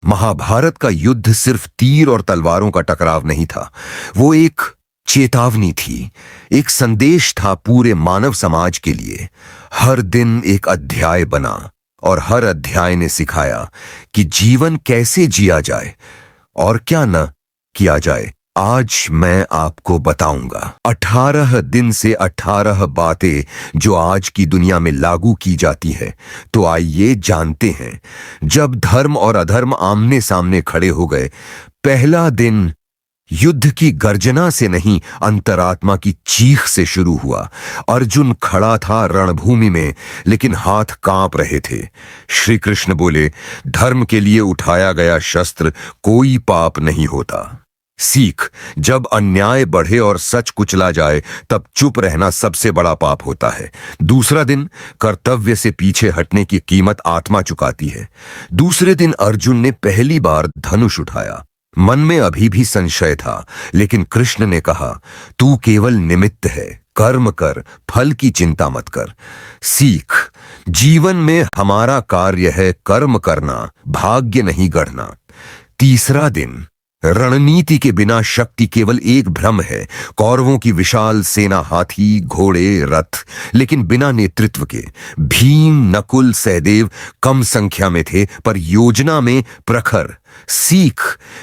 महाभारत का युद्ध सिर्फ तीर और तलवारों का टकराव नहीं था, वो एक चेतावनी थी, एक संदेश था पूरे मानव समाज के लिए। हर दिन एक अध्याय बना और हर अध्याय ने सिखाया कि जीवन कैसे जिया जाए और क्या न किया जाए। आज मैं आपको बताऊंगा 18 दिन से 18 बातें जो आज की दुनिया में लागू की जाती है। तो आइए जानते हैं। जब धर्म और अधर्म आमने सामने खड़े हो गए, पहला दिन युद्ध की गर्जना से नहीं, अंतरात्मा की चीख से शुरू हुआ। अर्जुन खड़ा था रणभूमि में, लेकिन हाथ कांप रहे थे। श्री कृष्ण बोले, धर्म के लिए उठाया गया शस्त्र कोई पाप नहीं होता। सीख, जब अन्याय बढ़े और सच कुचला जाए, तब चुप रहना सबसे बड़ा पाप होता है। दूसरा दिन, कर्तव्य से पीछे हटने की कीमत आत्मा चुकाती है। दूसरे दिन अर्जुन ने पहली बार धनुष उठाया। मन में अभी भी संशय था, लेकिन कृष्ण ने कहा, तू केवल निमित्त है, कर्म कर, फल की चिंता मत कर। सीख, जीवन में हमारा कार्य है कर्म करना, भाग्य नहीं गढ़ना। तीसरा दिन, रणनीति के बिना शक्ति केवल एक भ्रम है। कौरवों की विशाल सेना, हाथी, घोड़े, रथ, लेकिन बिना नेतृत्व के। भीम, नकुल, सहदेव कम संख्या में थे, पर योजना में प्रखर। सीख,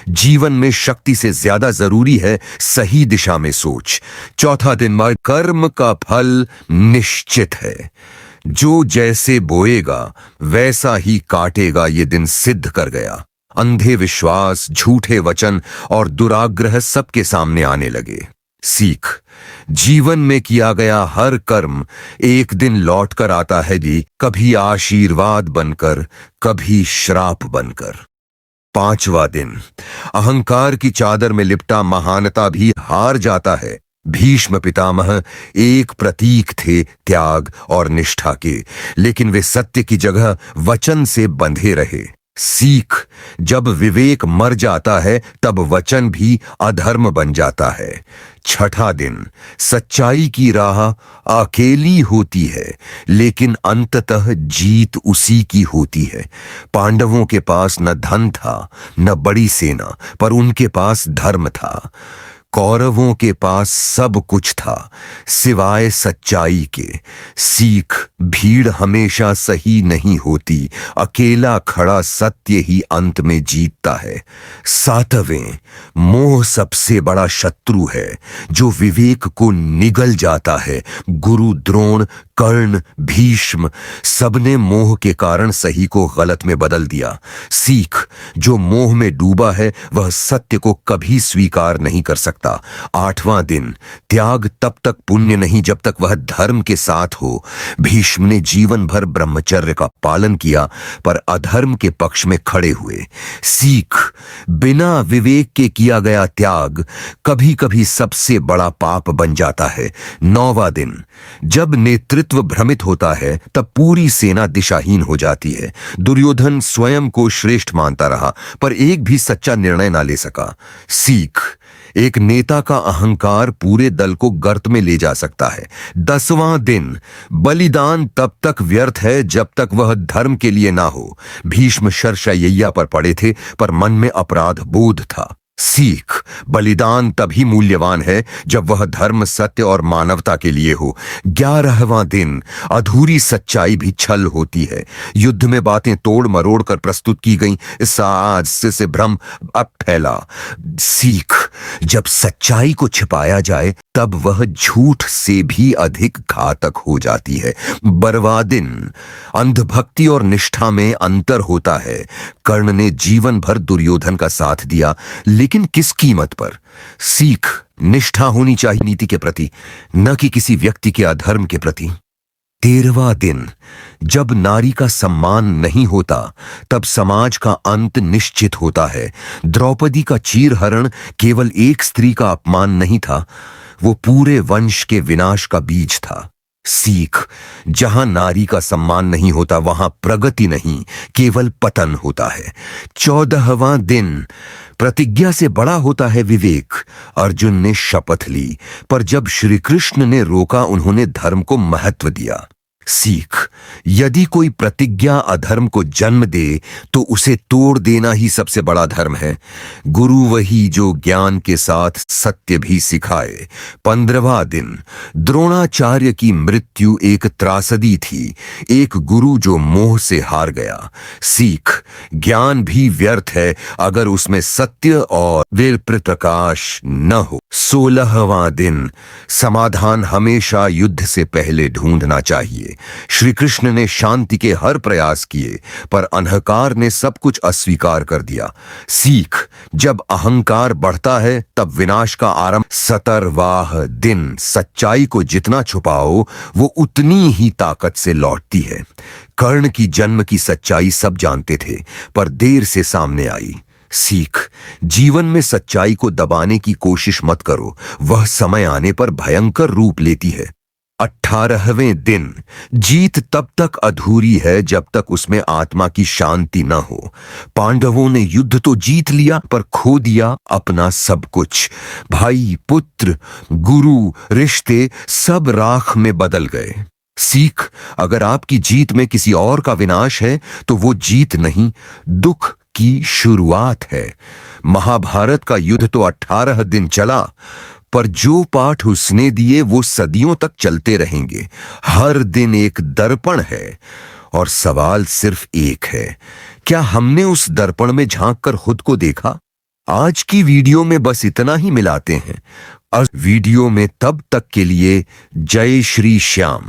जीवन में शक्ति से ज्यादा जरूरी है सही दिशा में सोच। चौथा दिन, कर्म का फल निश्चित है। जो जैसे बोएगा वैसा ही काटेगा, ये दिन सिद्ध कर गया। अंधे विश्वास, झूठे वचन और दुराग्रह सबके सामने आने लगे। सीख, जीवन में किया गया हर कर्म एक दिन लौट कर आता है जी, कभी आशीर्वाद बनकर, कभी श्राप बनकर। पांचवा दिन, अहंकार की चादर में लिपटा महानता भी हार जाता है। भीष्म पितामह एक प्रतीक थे त्याग और निष्ठा के, लेकिन वे सत्य की जगह वचन से बंधे रहे। सीख, जब विवेक मर जाता है, तब वचन भी अधर्म बन जाता है। छठा दिन, सच्चाई की राह अकेली होती है, लेकिन अंततः जीत उसी की होती है। पांडवों के पास न धन था, न बड़ी सेना, पर उनके पास धर्म था। कौरवों के पास सब कुछ था सिवाय सच्चाई के। सीख, भीड़ हमेशा सही नहीं होती, अकेला खड़ा सत्य ही अंत में जीतता है। सातवें, मोह सबसे बड़ा शत्रु है जो विवेक को निगल जाता है। गुरु द्रोण, कर्ण, भीष्म सबने मोह के कारण सही को गलत में बदल दिया। सीख, जो मोह में डूबा है वह सत्य को कभी स्वीकार नहीं कर सकता। आठवां दिन, त्याग तब तक पुण्य नहीं जब तक वह धर्म के साथ हो। भीष्म ने जीवन भर ब्रह्मचर्य का पालन किया, पर अधर्म के पक्ष में खड़े हुए। सीख, बिना विवेक के किया गया त्याग कभी कभी सबसे बड़ा पाप बन जाता है। नौवां दिन, जब नेतृत्व भ्रमित होता है, तब पूरी सेना दिशाहीन हो जाती है। दुर्योधन स्वयं को श्रेष्ठ मानता रहा, पर एक भी सच्चा निर्णय ना ले सका। सीख, एक नेता का अहंकार पूरे दल को गर्त में ले जा सकता है। 10वां दिन, बलिदान तब तक व्यर्थ है जब तक वह धर्म के लिए ना हो। भीष्म शरशय्या पर पड़े थे, पर मन में अपराध बोध था। सीख, बलिदान तभी मूल्यवान है जब वह धर्म, सत्य और मानवता के लिए हो। 11वां दिन, अधूरी सच्चाई भी छल होती है। युद्ध में बातें तोड़ मरोड़ कर प्रस्तुत की गईं, साज से भ्रम अब फैला। सीख, जब सच्चाई को छिपाया जाए तब वह झूठ से भी अधिक घातक हो जाती है। 12वां दिन, अंधभक्ति और निष्ठा में अंतर होता है। कर्ण ने जीवन भर दुर्योधन का साथ दिया, लेकिन किस कीमत पर? सीख, निष्ठा होनी चाहिए नीति के प्रति, न कि किसी व्यक्ति के अधर्म के प्रति। 13वां दिन, जब नारी का सम्मान नहीं होता तब समाज का अंत निश्चित होता है। द्रौपदी का चीरहरण केवल एक स्त्री का अपमान नहीं था, वो पूरे वंश के विनाश का बीज था। सीख, जहां नारी का सम्मान नहीं होता वहां प्रगति नहीं, केवल पतन होता है। 14वां दिन, प्रतिज्ञा से बड़ा होता है विवेक। अर्जुन ने शपथ ली, पर जब श्री कृष्ण ने रोका उन्होंने धर्म को महत्व दिया। सीख, यदि कोई प्रतिज्ञा अधर्म को जन्म दे तो उसे तोड़ देना ही सबसे बड़ा धर्म है। गुरु वही जो ज्ञान के साथ सत्य भी सिखाए। 15वां दिन। द्रोणाचार्य की मृत्यु एक त्रासदी थी, एक गुरु जो मोह से हार गया। सीख, ज्ञान भी व्यर्थ है अगर उसमें सत्य और वीर प्रकाश न हो। 16वां दिन। समाधान हमेशा युद्ध से पहले ढूंढना चाहिए। श्री कृष्ण ने शांति के हर प्रयास किए, पर अहंकार ने सब कुछ अस्वीकार कर दिया। सीख, जब अहंकार बढ़ता है तब विनाश का आरंभ। 17वां दिन। सच्चाई को जितना छुपाओ वो उतनी ही ताकत से लौटती है। कर्ण की जन्म की सच्चाई सब जानते थे, पर देर से सामने आई। सीख, जीवन में सच्चाई को दबाने की कोशिश मत करो, वह समय आने पर भयंकर रूप लेती है। 18वें दिन। जीत तब तक अधूरी है जब तक उसमें आत्मा की शांति न हो। पांडवों ने युद्ध तो जीत लिया पर खो दिया अपना सब कुछ। भाई, पुत्र, गुरु, रिश्ते सब राख में बदल गए। सीख, अगर आपकी जीत में किसी और का विनाश है तो वो जीत नहीं, दुख की शुरुआत है। महाभारत का युद्ध तो 18 दिन चला, पर जो पाठ उसने दिए वो सदियों तक चलते रहेंगे। हर दिन एक दर्पण है और सवाल सिर्फ एक है, क्या हमने उस दर्पण में झांककर खुद को देखा? आज की वीडियो में बस इतना ही मिलाते हैं। वीडियो में तब तक के लिए जय श्री श्याम।